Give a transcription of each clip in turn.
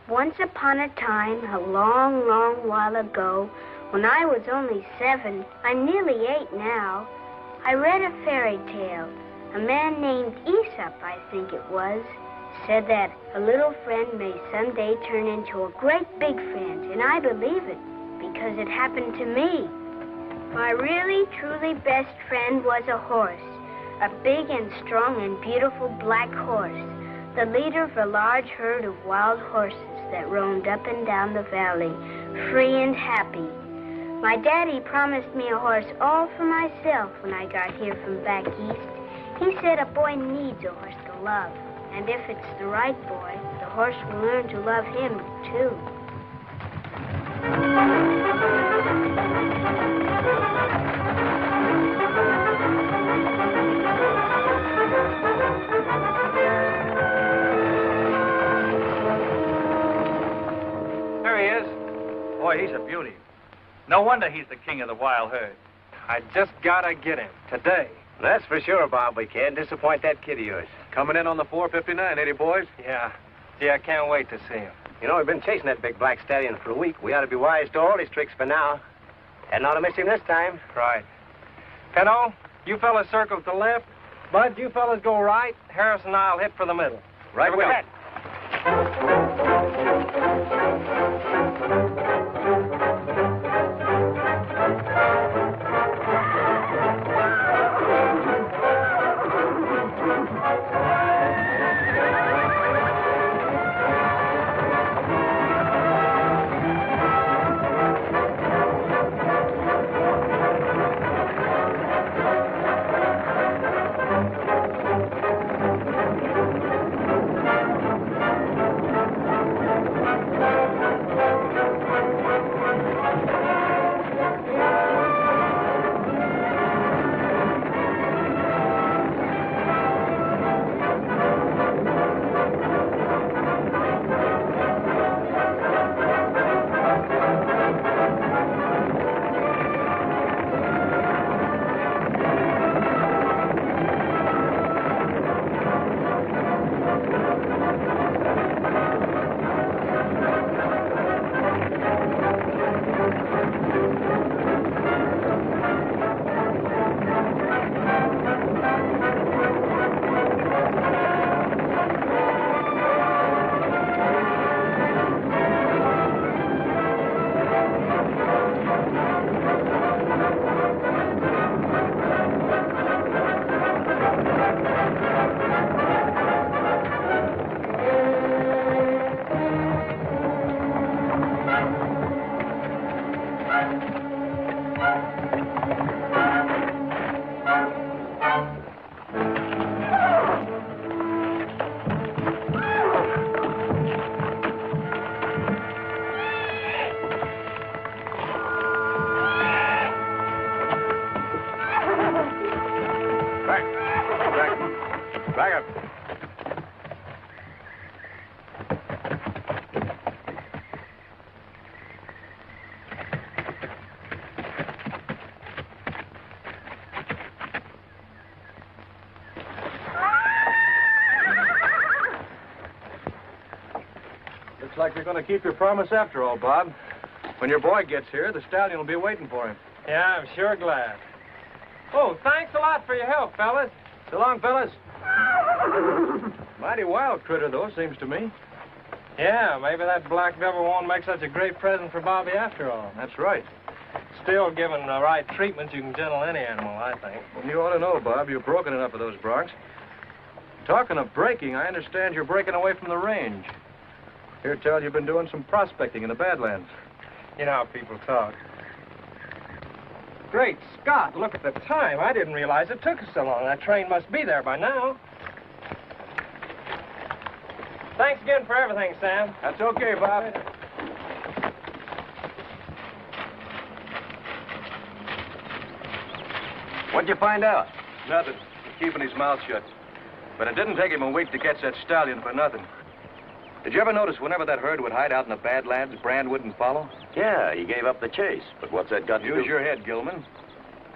Once upon a time, a long, long while ago, when I was only 7, I'm nearly 8 now, I read a fairy tale. A man named Aesop, I think it was, said that a little friend may someday turn into a great big friend, and I believe it, because it happened to me. My really, truly best friend was a horse, a big and strong and beautiful black horse, the leader of a large herd of wild horses that roamed up and down the valley, free and happy. My daddy promised me a horse all for myself when I got here from back east. He said a boy needs a horse to love, and if it's the right boy, the horse will learn to love him, too. There he is. Boy, he's a beauty. No wonder he's the king of the wild herd. I just gotta get him today. That's for sure, Bob. We can't disappoint that kid of yours. Coming in on the 459, ain't he, boys? Yeah. Gee, I can't wait to see him. You know, we've been chasing that big black stallion for a week. We ought to be wise to all his tricks for now. And not to miss him this time. Right. Pinto, you fellas circle to the left. Bud, you fellas go right. Harris and I'll hit for the middle. Right with it. Like you're going to keep your promise after all, Bob. When your boy gets here, the stallion will be waiting for him. Yeah, I'm sure glad. Oh, thanks a lot for your help, fellas. So long, fellas. Mighty wild critter, though, seems to me. Yeah, maybe that black devil won't make such a great present for Bobby after all. That's right. Still, given the right treatment, you can gentle any animal, I think. Well, you ought to know, Bob. You've broken enough of those broncs. Talking of breaking, I understand you're breaking away from the range. Hear tell you've been doing some prospecting in the Badlands. You know how people talk. Great Scott, look at the time. I didn't realize it took us so long. That train must be there by now. Thanks again for everything, Sam. That's okay, Bob. What'd you find out? Nothing. He's keeping his mouth shut. But it didn't take him a week to catch that stallion for nothing. Did you ever notice whenever that herd would hide out in the Badlands, Brand wouldn't follow? Yeah, he gave up the chase. But what's that got to do? Use your head, Gilman.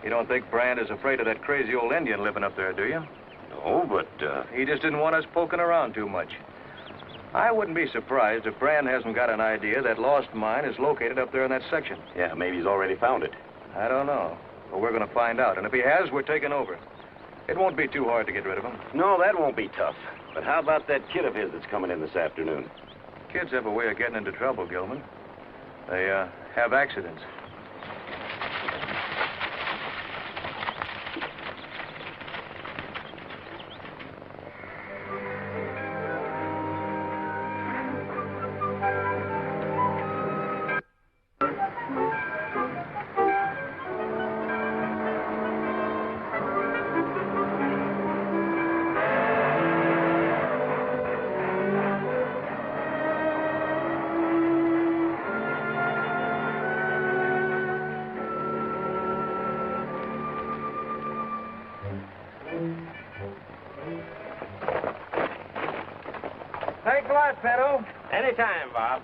You don't think Brand is afraid of that crazy old Indian living up there, do you? No, but, He just didn't want us poking around too much. I wouldn't be surprised if Brand hasn't got an idea that lost mine is located up there in that section. yeah, maybe he's already found it. I don't know. But we're going to find out. And if he has, we're taking over. It won't be too hard to get rid of him. No, that won't be tough. But how about that kid of his that's coming in this afternoon? Kids have a way of getting into trouble, Gilman. They, have accidents. Thanks a lot, Pedro. Anytime, Bob.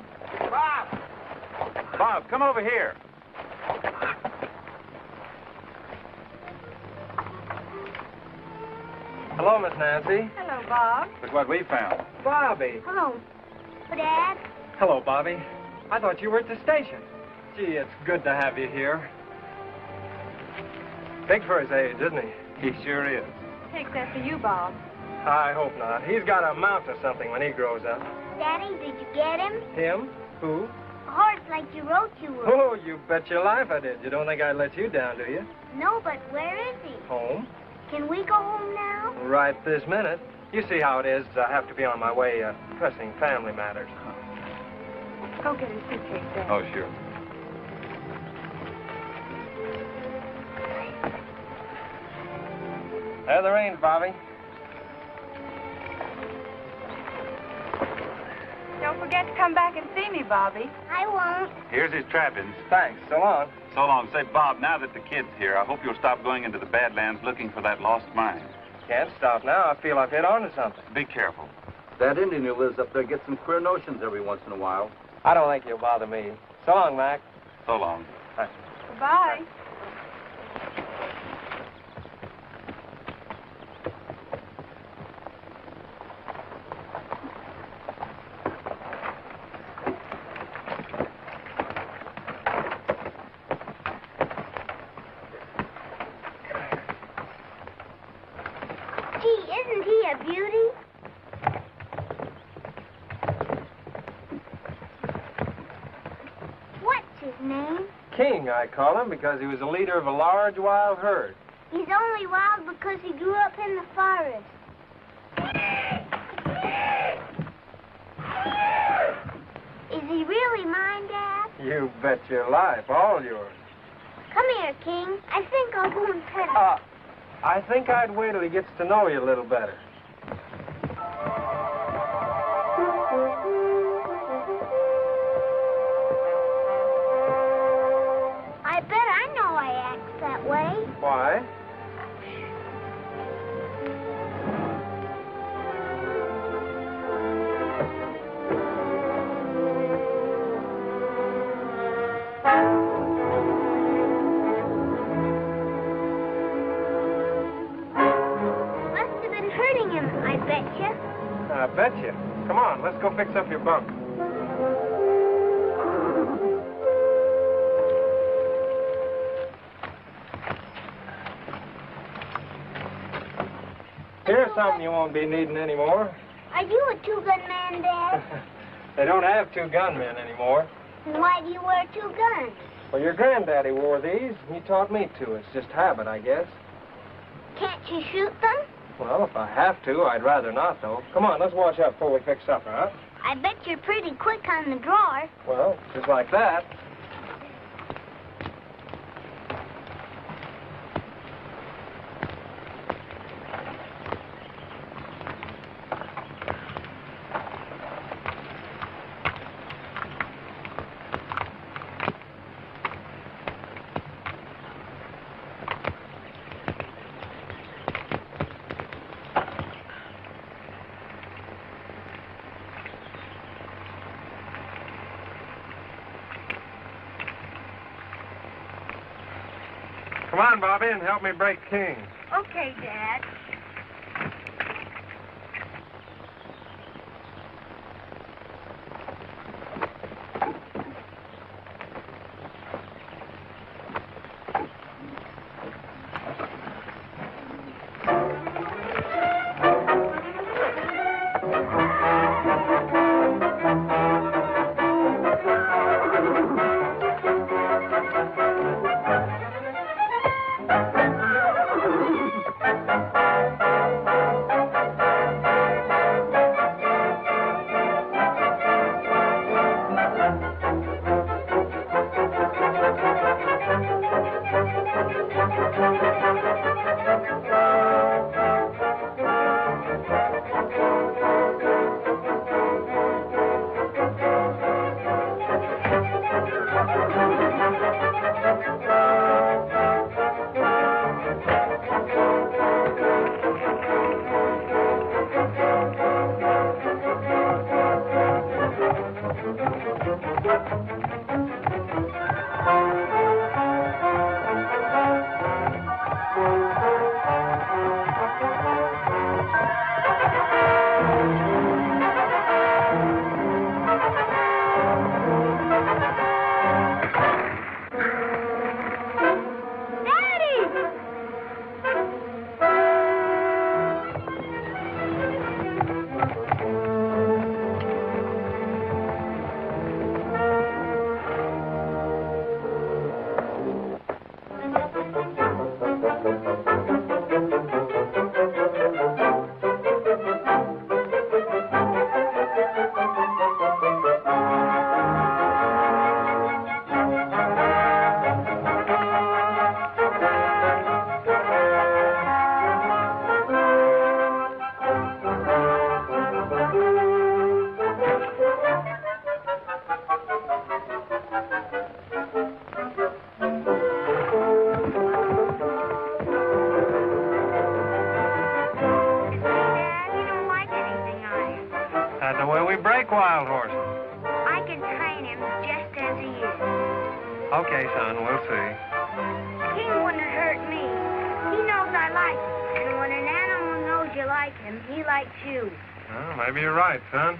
Bob! Bob, come over here. Hello, Miss Nancy. Hello, Bob. Look what we found. Bobby. Hello. Dad? Hello, Bobby. I thought you were at the station. Gee, it's good to have you here. Big for his age, isn't he? He sure is. Takes after you, Bob. I hope not. He's got to amount to something when he grows up. Daddy, did you get him? Him? Who? A horse like you wrote you would. Oh, you bet your life I did. You don't think I'd let you down, do you? No, but where is he? Home? Can we go home now? Right this minute. You see how it is. I have to be on my way, pressing family matters. Go get his suitcase, Dad. Oh, sure. There the reins, Bobby. Don't forget to come back and see me, Bobby. I won't. Here's his trappings. Thanks. So long. So long. Say, Bob, now that the kid's here, I hope you'll stop going into the Badlands looking for that lost mine. Can't stop now. I feel I've hit onto something. Be careful. That Indian who lives up there gets some queer notions every once in a while. I don't think you'll bother me. So long, Mac. So long. Goodbye. Gee, isn't he a beauty? What's his name? King, I call him, because he was the leader of a large wild herd. He's only wild because he grew up in the forest. Is he really mine, Dad? You bet your life. All yours. Come here, King. I think I'll go and pet him. I think I'd wait till he gets to know you a little better. I bet I know I act that way. Why? Must have been hurting him, I bet you. I bet you. Come on, let's go fix up your bunk. Here's something you won't be needing anymore. Are you a two-gun man, Dad? They don't have two gunmen anymore. Then why do you wear two guns? Well, your granddaddy wore these, and he taught me to. It's just habit, I guess. Can't you shoot them? Well, if I have to, I'd rather not, though. Come on, let's wash up before we fix supper, huh? I bet you're pretty quick on the drawer. Well, just like that. Come on, Bobby, and help me break King. Okay, Dad. we break Wild Horse? I can train him just as he is. Okay, son, we'll see. King wouldn't hurt me. He knows I like him. And when an animal knows you like him, he likes you. Well, maybe you're right, son.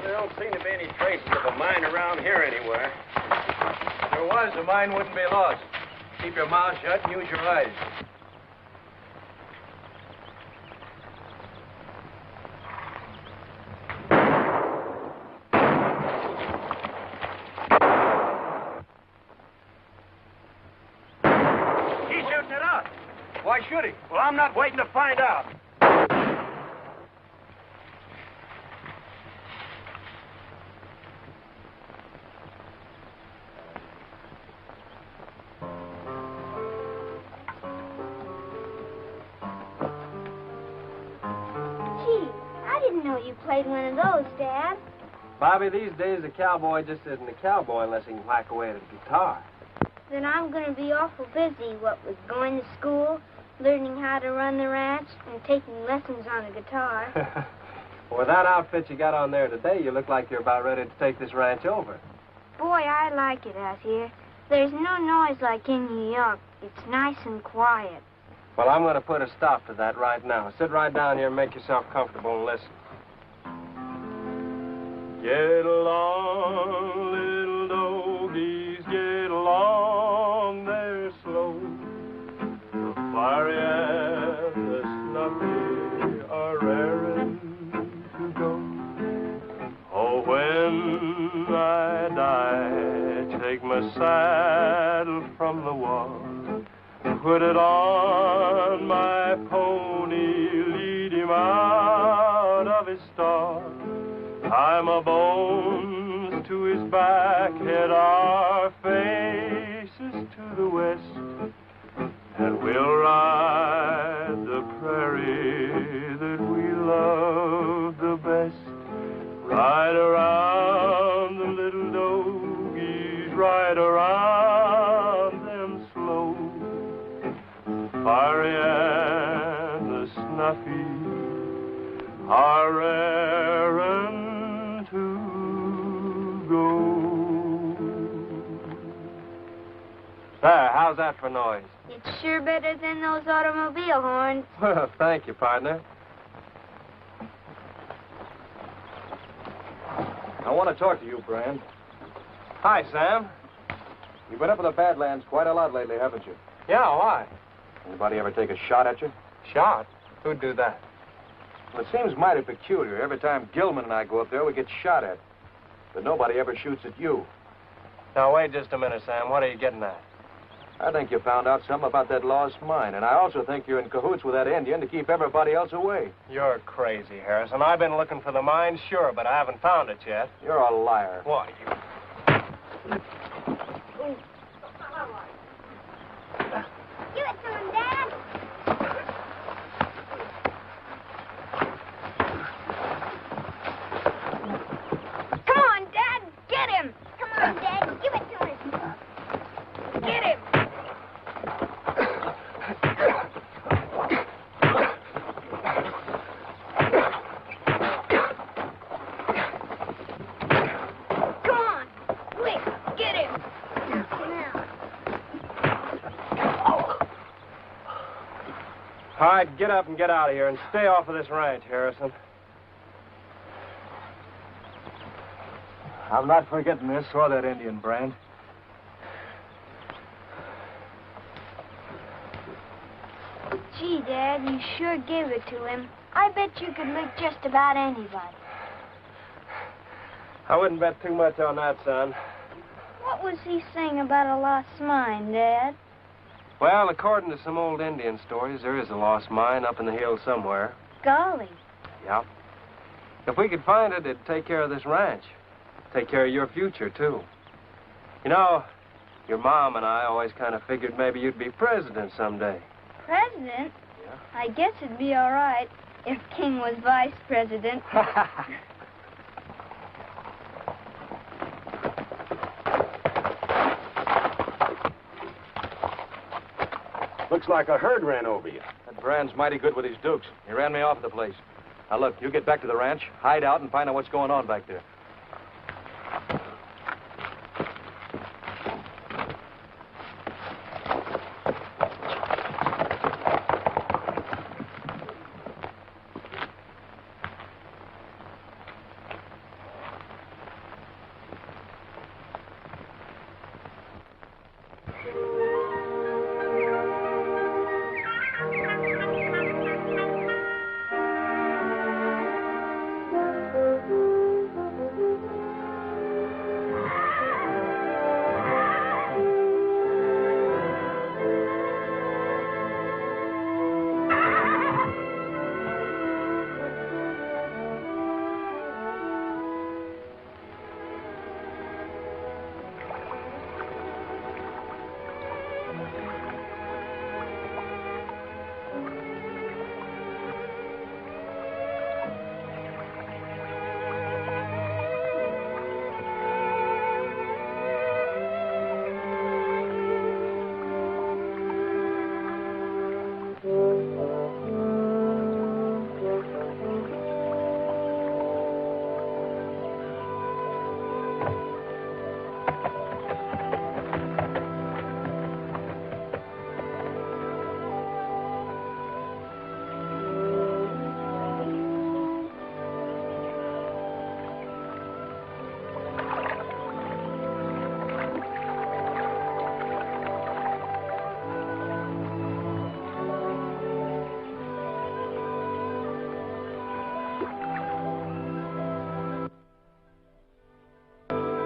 There don't seem to be any traces of a mine around here anywhere. If there was, the mine wouldn't be lost. Keep your mouth shut and use your eyes. He's shooting it up. Why should he? Well, I'm not waiting to find out. Gee, I didn't know you played one of those, Dad. Bobby, these days a cowboy just isn't a cowboy unless he can whack away at a guitar. Then I'm going to be awful busy, what with going to school, learning how to run the ranch, and taking lessons on a guitar. Well, with that outfit you got on there today, you look like you're about ready to take this ranch over. Boy, I like it out here. There's no noise like in New York. It's nice and quiet. Well, I'm going to put a stop to that right now. Sit right down here and make yourself comfortable and listen. Get along, little doggies, get along there slow. The fiery and the snuffy are raring to go. Oh, when I die, take my saddle from the wall, put it on my pony, lead him out of his stall. Tie my bones to his back, head our faces to the west, and we'll ride the prairie that we love the best. Ride around the little doggies, ride around them slow. The fiery and the snuffy are raring to go. There, how's that for noise? It's sure better than those automobile horns. Well, thank you, partner. I want to talk to you, Brand. Hi, Sam. You've been up in the Badlands quite a lot lately, haven't you? Yeah, why? Anybody ever take a shot at you? Shot? Who'd do that? Well, it seems mighty peculiar. Every time Gilman and I go up there, we get shot at. But nobody ever shoots at you. Now, wait just a minute, Sam. What are you getting at? I think you found out something about that lost mine, and I also think you're in cahoots with that Indian to keep everybody else away. You're crazy, Harrison. I've been looking for the mine, sure, but I haven't found it yet. You're a liar. What, you... Give it to him, Dad. Come on, Dad. Get him. Come on, Dad. Give it to him. Get him. Come on. Quick. Get him. Now. All right, get up and get out of here and stay off of this ranch, Harrison. I'm not forgetting this or that Indian, Brand. Gee, Dad, you sure gave it to him. I bet you could lick just about anybody. I wouldn't bet too much on that, son. What was he saying about a lost mine, Dad? Well, according to some old Indian stories, there is a lost mine up in the hills somewhere. Golly. Yeah. If we could find it, it'd take care of this ranch. Take care of your future, too. You know, your mom and I always kind of figured maybe you'd be president someday. President? Yeah. I guess it'd be all right if King was vice president. Looks like a herd ran over you. That Brand's mighty good with his dukes. He ran me off the place. Now, look, you get back to the ranch, hide out, and find out what's going on back there.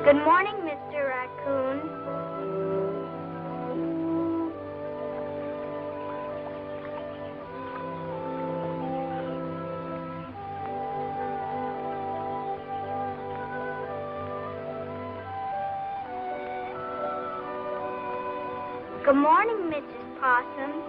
Good morning, Mr. Raccoon. Good morning, Mrs. Possum.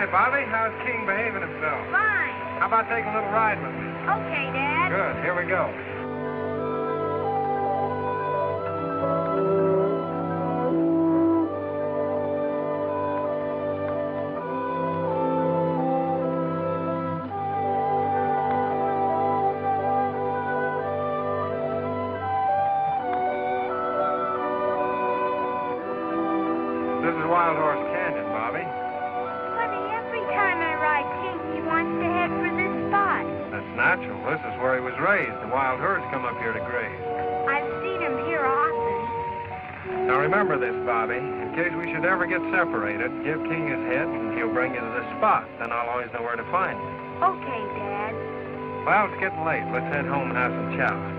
Bobby, how's King behaving himself? Fine. How about taking a little ride with me? Okay, Dad. Good. Here we go. This is Wild Horse Canyon, Bobby. Funny, every time I ride King, he wants to head for this spot. That's not natural. This is where he was raised. The wild herds come up here to graze. I've seen him here often. Now remember this, Bobby. In case we should ever get separated, give King his head and he'll bring you to this spot. Then I'll always know where to find you. Okay, Dad. Well, it's getting late. Let's head home and have some chow.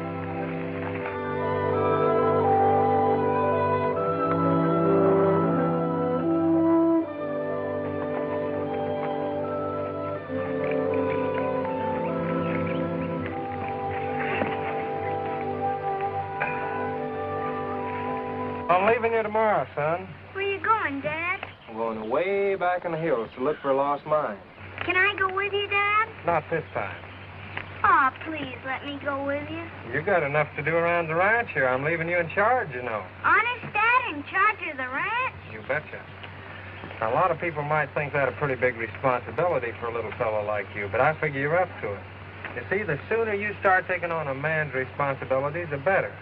I'm leaving you tomorrow, son. Where you going, Dad? I'm going way back in the hills to look for a lost mine. Can I go with you, Dad? Not this time. Aw, please let me go with you. You got enough to do around the ranch here. I'm leaving you in charge, you know. Honest, Dad, in charge of the ranch? You betcha. Now, a lot of people might think that a pretty big responsibility for a little fellow like you, but I figure you're up to it. You see, the sooner you start taking on a man's responsibilities, the better.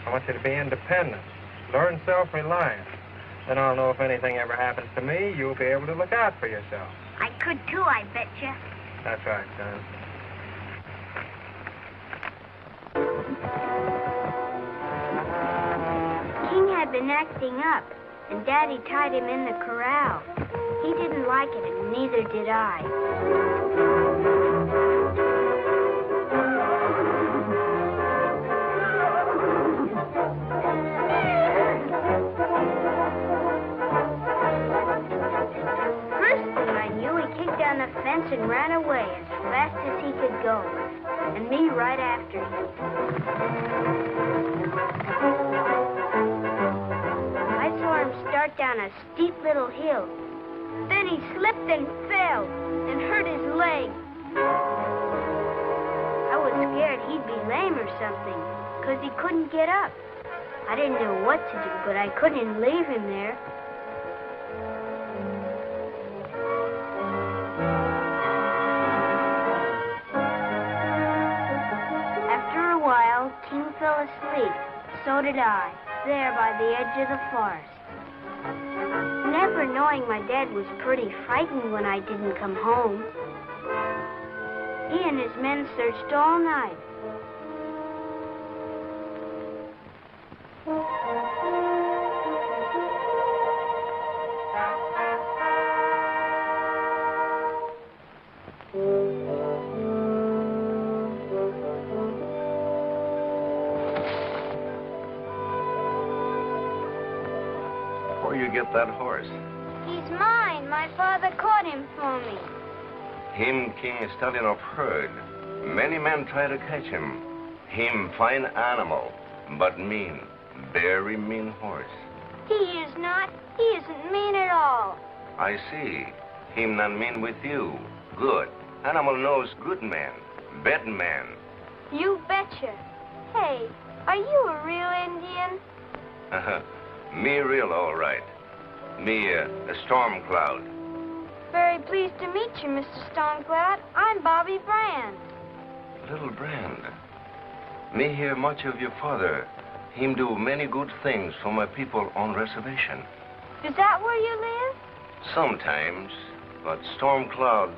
I want you to be independent. Learn self-reliance. Then I'll know if anything ever happens to me, you'll be able to look out for yourself. I could too, I betcha. That's right, son. King had been acting up, and Daddy tied him in the corral. He didn't like it, and neither did I. The fence and ran away as fast as he could go, and me right after him. I saw him start down a steep little hill. Then he slipped and fell and hurt his leg. I was scared he'd be lame or something, 'cause he couldn't get up. I didn't know what to do, but I couldn't leave him there. King fell asleep. So did I, there by the edge of the forest. Never knowing my dad was pretty frightened when I didn't come home. He and his men searched all night. Get that horse. He's mine. My father caught him for me. Him king stallion of herd. Many men try to catch him. Him fine animal, but mean. Very mean horse. He is not. He isn't mean at all. I see. Him not mean with you. Good. Animal knows good man. Bad man. You betcha. Hey, are you a real Indian? Me real all right. Me, a storm cloud. Very pleased to meet you, Mr. Stormcloud. I'm Bobby Brand. Little Brand. Me hear much of your father. Him do many good things for my people on reservation. Is that where you live? Sometimes, but storm cloud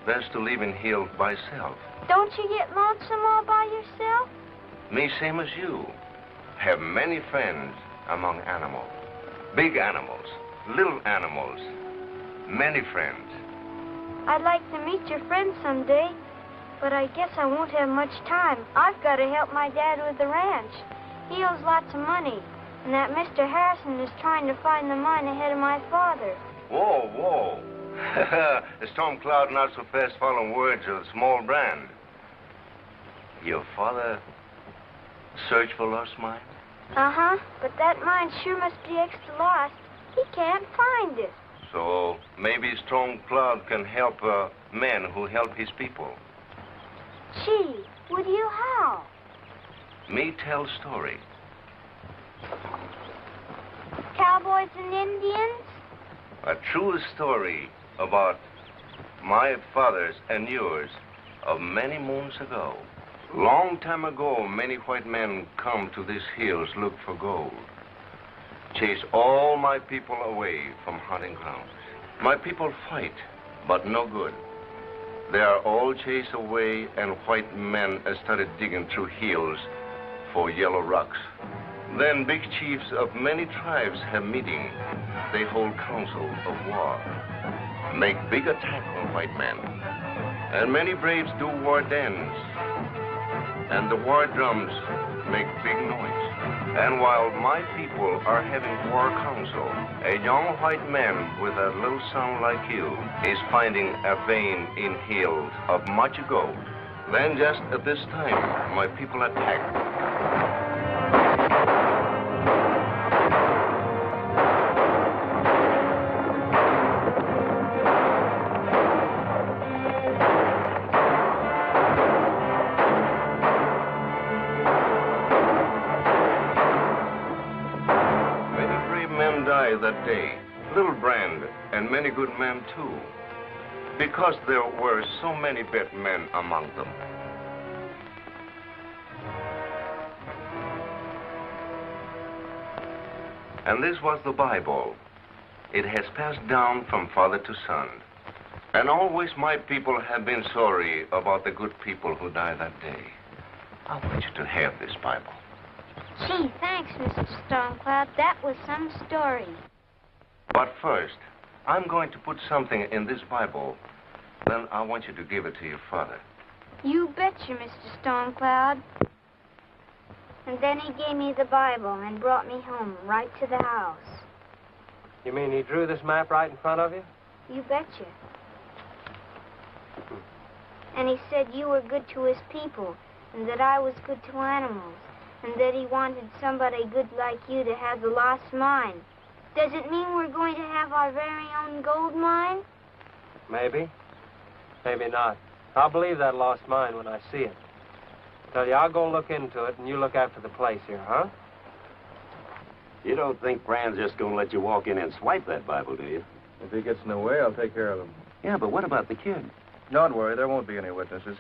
best to live in hill by self. Don't you get lonesome all by yourself? Me same as you. Have many friends among animals. Big animals. Little animals. Many friends. I'd like to meet your friends someday, but I guess I won't have much time. I've got to help my dad with the ranch. He owes lots of money, and that Mr. Harrison is trying to find the mine ahead of my father. Whoa, whoa. The storm cloud not so fast following words of the small Brand. Your father search for lost mine? Uh-huh, but that mine sure must be extra lost. He can't find it. So maybe Storm Cloud can help men who help his people. Gee, would you how? Me tell story. Cowboys and Indians? A true story about my father's and yours of many moons ago. Long time ago, many white men come to these hills look for gold. Chase all my people away from hunting grounds. My people fight, but no good. They are all chased away, and white men started digging through hills for yellow rocks. Then big chiefs of many tribes have meeting. They hold council of war, make big attack on white men. And many braves do war dance, and the war drums make big noise. And while my people are having war council, a young white man with a little son like you is finding a vein in hills of much gold. Then just at this time, my people attack. That day, Little Brand and many good men too, because there were so many bad men among them. And this was the Bible. It has passed down from father to son. And always my people have been sorry about the good people who died that day. I want you to have this Bible. Gee, thanks, Mr. Stormcloud. That was some story. But first, I'm going to put something in this Bible. Then I want you to give it to your father. You betcha, Mr. Stormcloud. And then he gave me the Bible and brought me home, right to the house. You mean he drew this map right in front of you? You betcha. And he said you were good to his people, and that I was good to animals, and that he wanted somebody good like you to have the lost mine. Does it mean we're going to have our very own gold mine? Maybe. Maybe not. I'll believe that lost mine when I see it. Tell you, I'll go look into it, and you look after the place here, huh? You don't think Brand's just going to let you walk in and swipe that Bible, do you? If he gets in the way, I'll take care of him. Yeah, but what about the kid? Don't worry, there won't be any witnesses.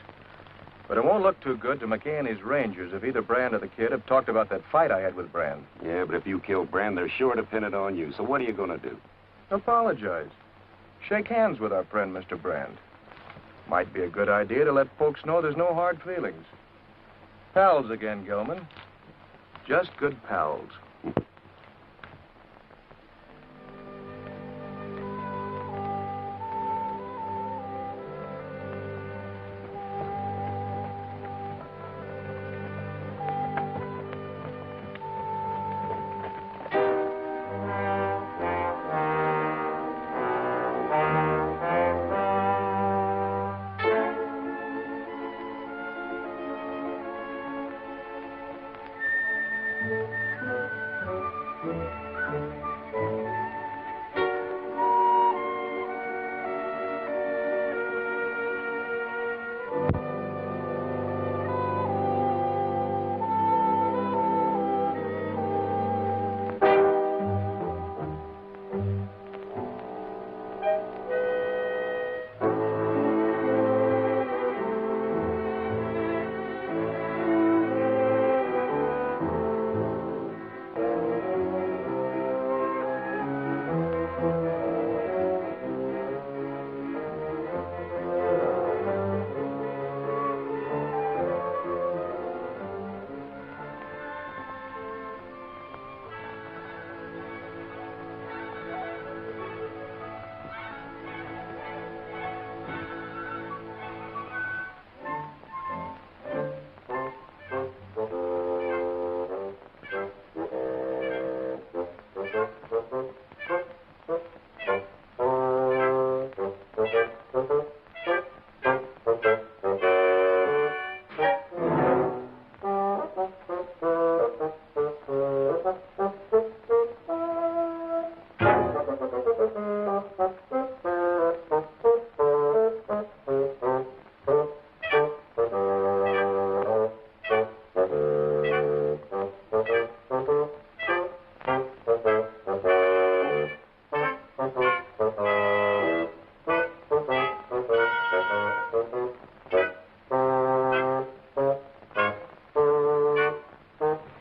But it won't look too good to McKay and his rangers if either Brand or the kid have talked about that fight I had with Brand. Yeah, but if you kill Brand, they're sure to pin it on you. So what are you going to do? Apologize. Shake hands with our friend, Mr. Brand. Might be a good idea to let folks know there's no hard feelings. Pals again, Gilman. Just good pals.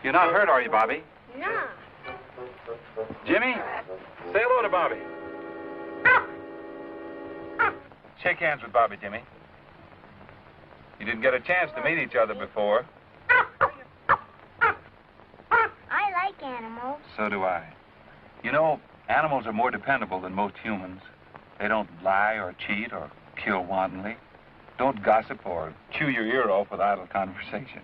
You're not hurt, are you, Bobby? No. Jimmy, say hello to Bobby. Shake hands with Bobby, Jimmy. You didn't get a chance to meet each other before. I like animals. So do I. You know, animals are more dependable than most humans. They don't lie or cheat or kill wantonly. Don't gossip or chew your ear off with idle conversation.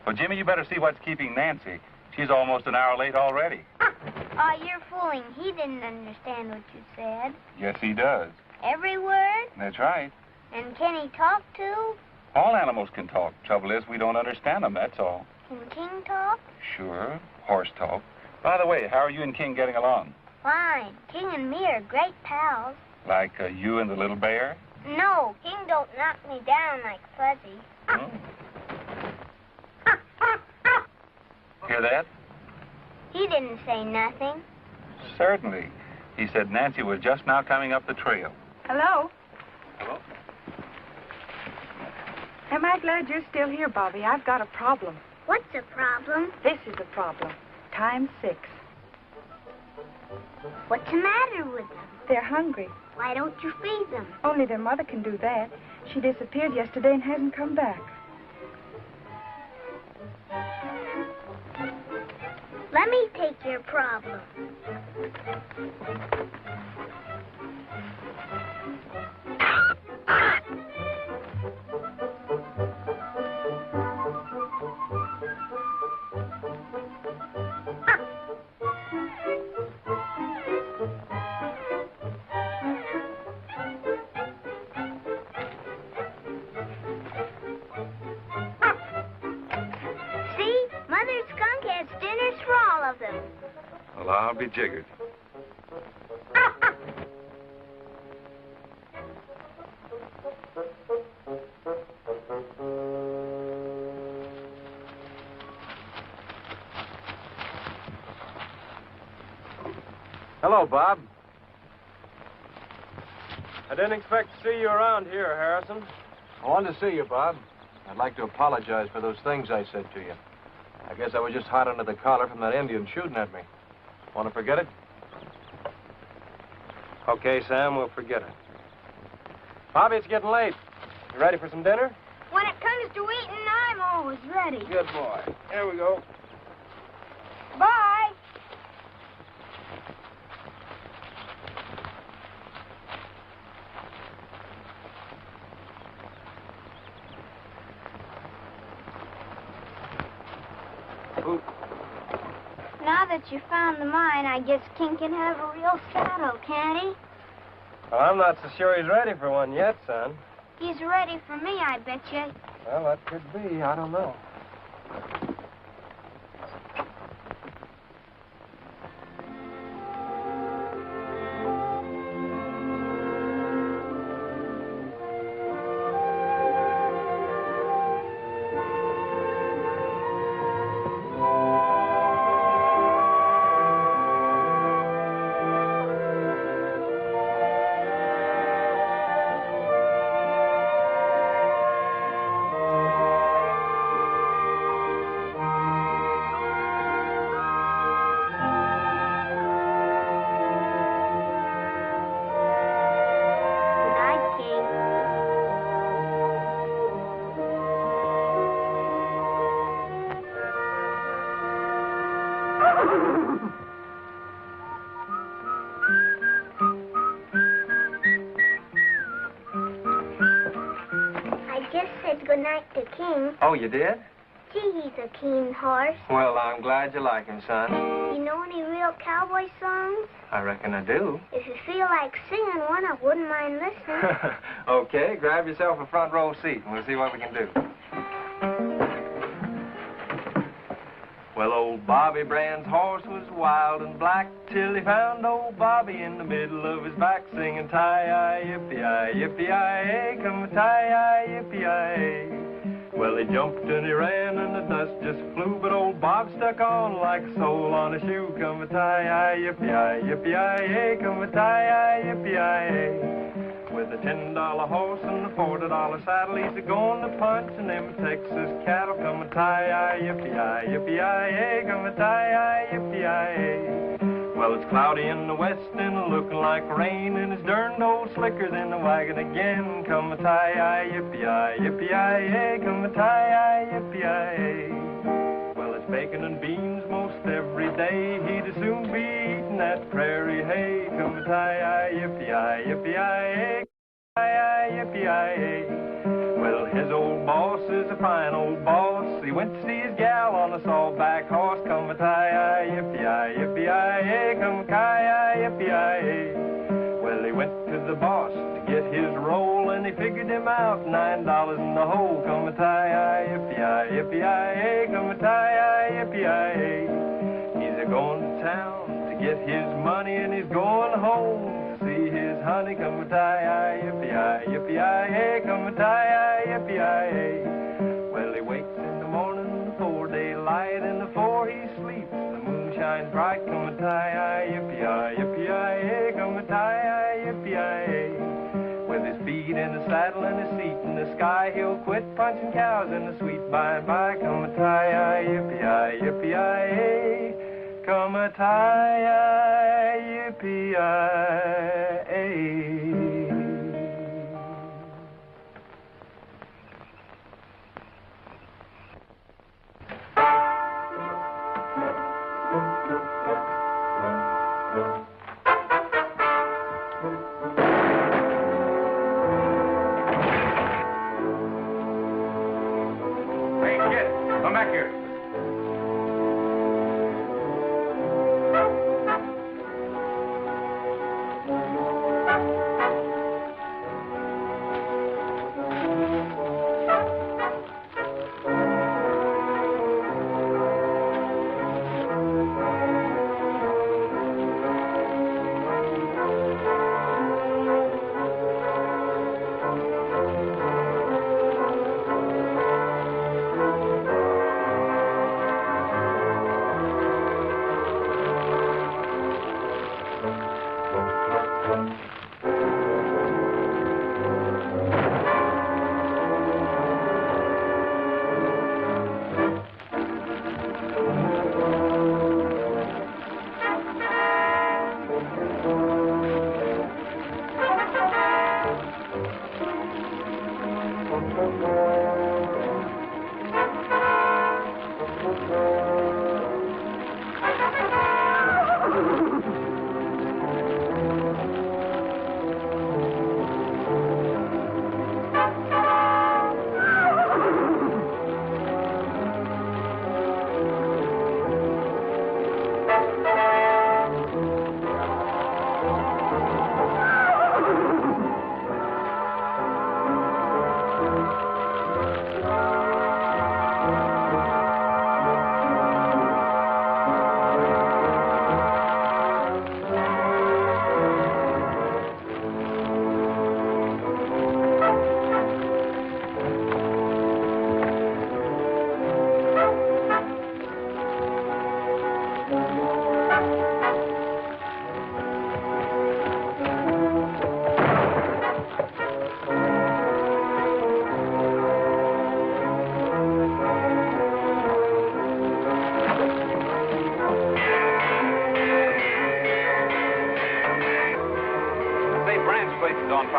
Well, Jimmy, you better see what's keeping Nancy. She's almost an hour late already. Oh, you're fooling. He didn't understand what you said. Yes, he does. Every word? That's right. And can he talk too? All animals can talk. Trouble is, we don't understand them, that's all. Can King talk? Sure. Horse talk. By the way, how are you and King getting along? Fine. King and me are great pals. Like you and the little bear? No, King don't knock me down like Fuzzy. Oh. Hear that? He didn't say nothing. Certainly. He said Nancy was just now coming up the trail. Hello? Hello? Am I glad you're still here, Bobby? I've got a problem. What's the problem? This is the problem. Times 6. What's the matter with them? They're hungry. Why don't you feed them? Only their mother can do that. She disappeared yesterday and hasn't come back. Let me take your problem. Well, I'll be jiggered. Hello, Bob. I didn't expect to see you around here, Harrison. I wanted to see you, Bob. I'd like to apologize for those things I said to you. I guess I was just hot under the collar from that Indian shooting at me. Want to forget it? Okay, Sam, we'll forget it. Bobby, it's getting late. You ready for some dinner? When it comes to eating, I'm always ready. Good boy. Here we go. Bye. Ooh. Now that you found the mine, I guess King can have a real saddle, can't he? Well, I'm not so sure he's ready for one yet, son. He's ready for me, I bet you. Well, that could be. I don't know. Good night to King. Oh, you did? Gee, he's a keen horse. Well, I'm glad you like him, son. You know any real cowboy songs? I reckon I do. If you feel like singing one, I wouldn't mind listening. Okay, grab yourself a front row seat and we'll see what we can do. Well, old Bobby Brand's horse was wild and black till he found old Bobby in the middle of his back singing tie-yi, yippee-yi, yippee-yi, come tie-yi, yippee-yi. Well, he jumped and he ran and the dust just flew, but old Bob stuck on like a sole on a shoe. Come tie-yi, yippee-yi, yippee-yi, come tie-yi, yippee-yi. With a $10 horse and a $40 saddle, he's a-going to punch and them Texas cattle. Come a tie-yi, yippee-yi, yippee-yi, come a tie-yi, yippee-yi. Well, Well, it's cloudy in the west and looking like rain, and it's darned old slicker than the wagon again. Come a tie-yi, yippee-yi, yippee-yi, come a tie-yi, yippee-yi. Well, it's bacon and beans most every day. He'd as soon be eating that prairie hay. Come a tie-yi, yippee-yi, yippee-yi, tie-yi, yippee-yi. Well, his old boss is a fine old boss. He went to see his gal on a sawback horse. Come a tie-yi, yippee-yi, yippee-yi, come a tie-yi, yippee-yi. Well, he went to the boss to get his roll, and he figured him out $9 in the hole. Come a tie-yi, yippee-yi, yippee-yi, come a tie-yi, yippee-yi. He's a-going to town to get his money, and he's going home to see his honey. Come a tie-yi, yippee-yi, yippee-yi, come a tie-yi, yippee-yi. Well, he wakes in the morning before daylight, and before he sleeps, the moon shines bright. Come a tie-yi, yippee-yi, yippee-yi, come a tie-yi, yippee-yi. With his feet in the saddle and his seat in the sky, he'll quit punching cows in the sweet by-and-by. Come a tie-yi, yippee-yi, yippee-yi, come a tie-yi, yippee-yi. Hey, kid, come back here.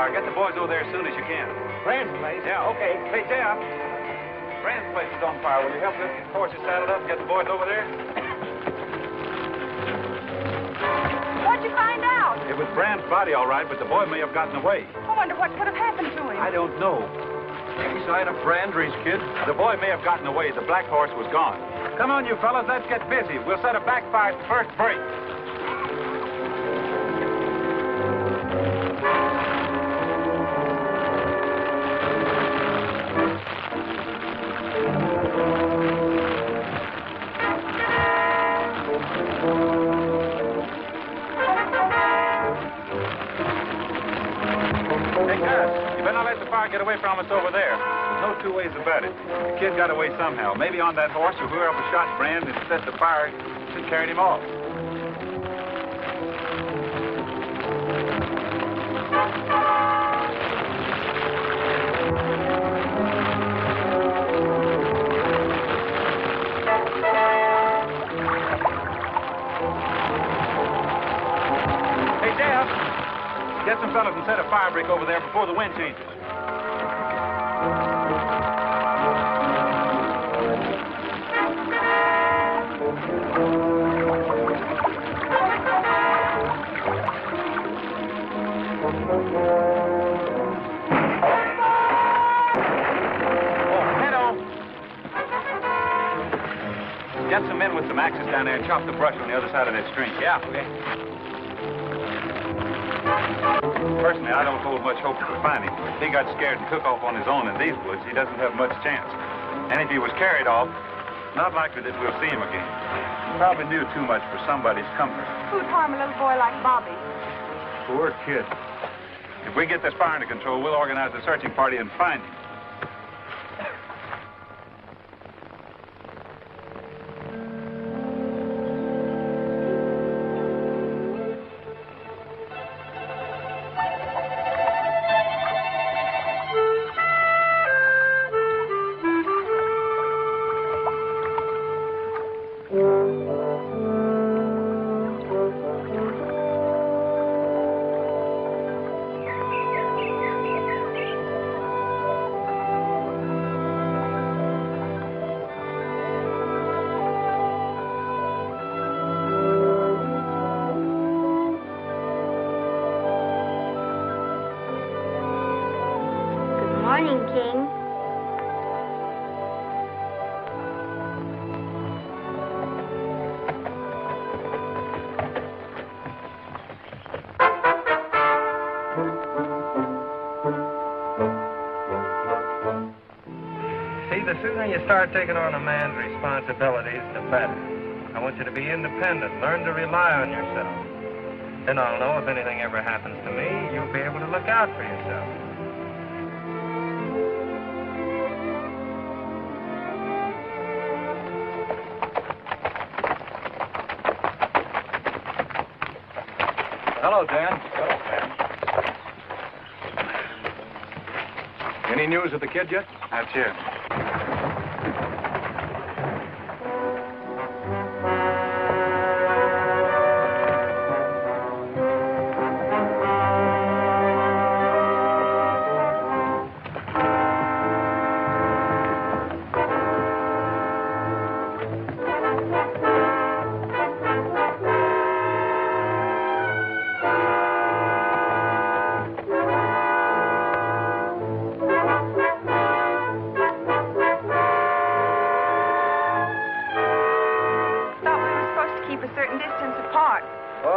Get the boys over there as soon as you can. Brand's place? Yeah, okay. Hey, Jeff. Brand's place is on fire. Will you help lift these horses saddled up and get the boys over there? What'd you find out? It was Brand's body, all right, but the boy may have gotten away. I wonder what could have happened to him. I don't know. Any sign of Brand or his kid? The boy may have gotten away. The black horse was gone. Come on, you fellas. Let's get busy. We'll set a backfire at the first break. Get away from us over there. There's no two ways about it. The kid got away somehow. Maybe on that horse or whoever shot Brand and set the fire and carried him off. Jeff, get some fellas and set a fire break over there before the wind changes. Get some men with some axes down there and chop the brush on the other side of that stream. Yeah, okay. Personally, I don't hold much hope for finding him. If he got scared and took off on his own in these woods, he doesn't have much chance. And if he was carried off, not likely that we'll see him again. Probably knew too much for somebody's comfort. Who'd harm a little boy like Bobby? Poor kid. If we get this fire under control, we'll organize a searching party and find him. The sooner you start taking on a man's responsibilities, the better. I want you to be independent, learn to rely on yourself. Then I'll know if anything ever happens to me, you'll be able to look out for yourself. Hello, Dan. Hello, Dan. Any news of the kid yet? That's here.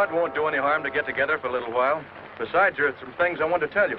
It won't do any harm to get together for a little while. Besides, there are some things I want to tell you.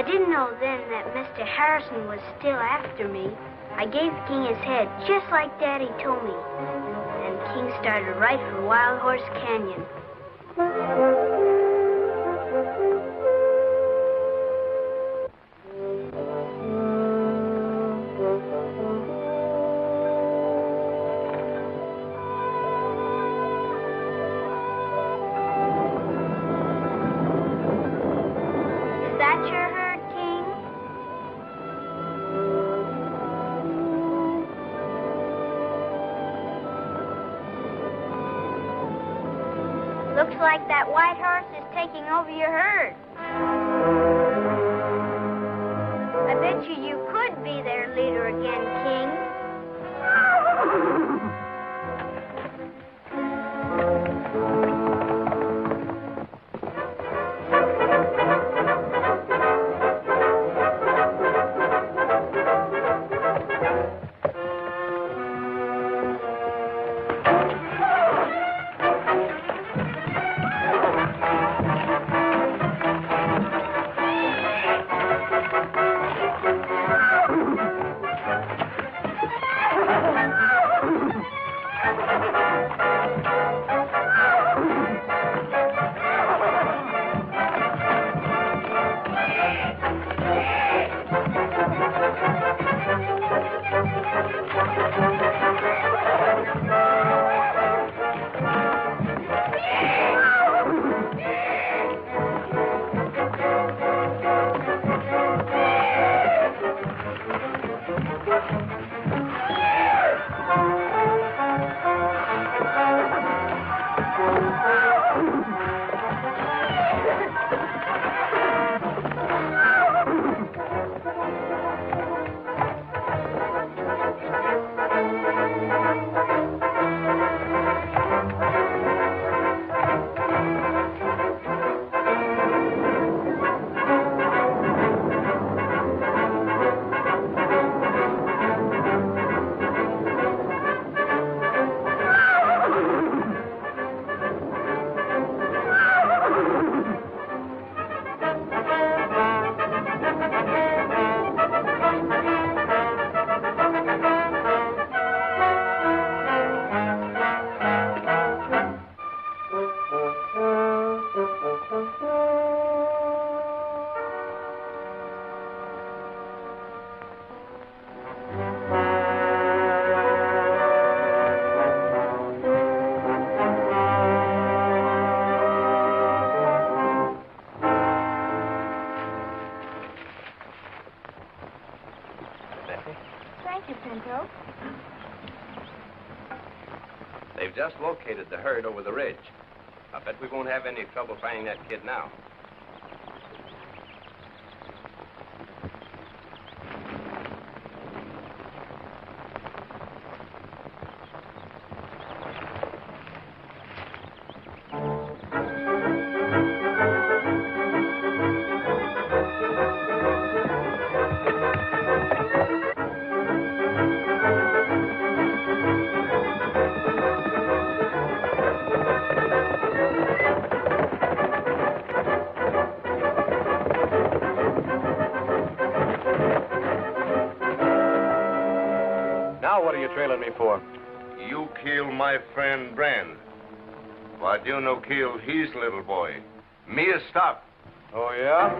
I didn't know then that Mr. Harrison was still after me. I gave King his head, just like Daddy told me. And King started right for Wild Horse Canyon. Is that your herd, King? Looks like that white horse is taking over your herd. I bet you could be their leader again, King. They've just located the herd over the ridge. I bet we won't have any trouble finding that kid now. What are you trailing me for? You kill my friend Brand. But you no kill his little boy. Me a stop. Oh, yeah?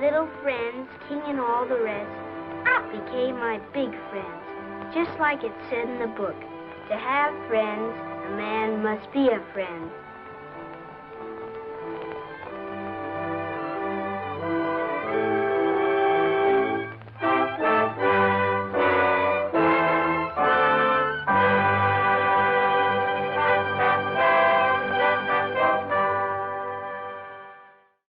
Little friends, King and all the rest, became my big friends, just like it said in the book. To have friends, a man must be a friend.